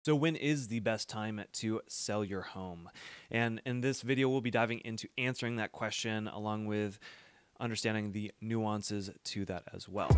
So when is the best time to sell your home? And in this video, we'll be diving into answering that question along with understanding the nuances to that as well.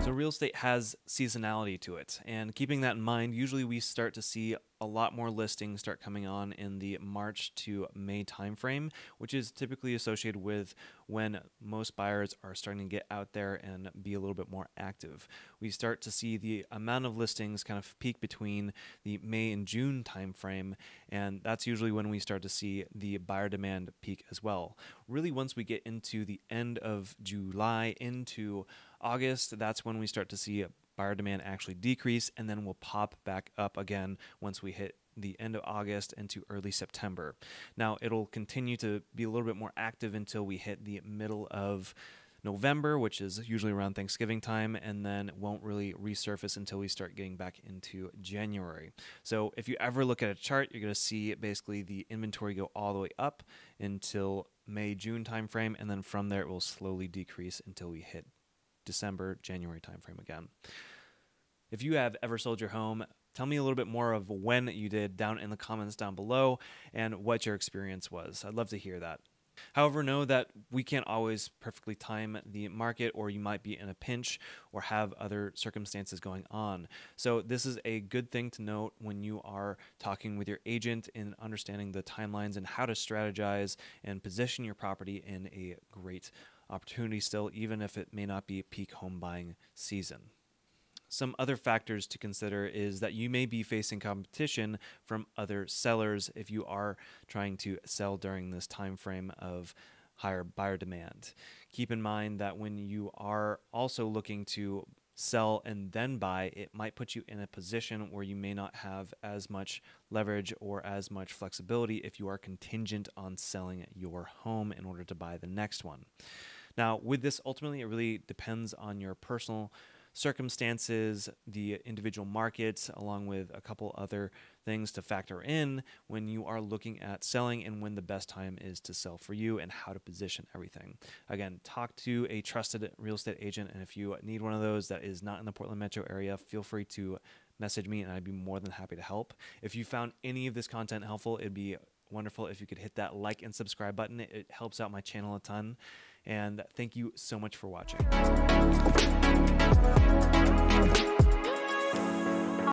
So real estate has seasonality to it, and keeping that in mind, usually we start to see a lot more listings start coming on in the March to May timeframe, which is typically associated with when most buyers are starting to get out there and be a little bit more active. We start to see the amount of listings kind of peak between the May and June timeframe, and that's usually when we start to see the buyer demand peak as well. Really, once we get into the end of July into August, that's when we start to see buyer demand actually decrease, and then will pop back up again once we hit the end of August into early September. Now, it'll continue to be a little bit more active until we hit the middle of November, which is usually around Thanksgiving time, and then it won't really resurface until we start getting back into January. So if you ever look at a chart, you're going to see basically the inventory go all the way up until May, June timeframe, and then from there it will slowly decrease until we hit December, January timeframe again. If you have ever sold your home, tell me a little bit more of when you did down in the comments down below and what your experience was. I'd love to hear that. However, know that we can't always perfectly time the market, or you might be in a pinch or have other circumstances going on. So this is a good thing to note when you are talking with your agent in understanding the timelines and how to strategize and position your property in a great opportunity still, even if it may not be peak home buying season. Some other factors to consider is that you may be facing competition from other sellers if you are trying to sell during this time frame of higher buyer demand. Keep in mind that when you are also looking to sell and then buy, it might put you in a position where you may not have as much leverage or as much flexibility if you are contingent on selling your home in order to buy the next one. Now, with this, ultimately, it really depends on your personal circumstances, the individual markets, along with a couple other things to factor in when you are looking at selling and when the best time is to sell for you and how to position everything. Again, talk to a trusted real estate agent, and if you need one of those that is not in the Portland metro area, feel free to message me and I'd be more than happy to help. If you found any of this content helpful, it'd be wonderful if you could hit that like and subscribe button. It helps out my channel a ton. And thank you so much for watching.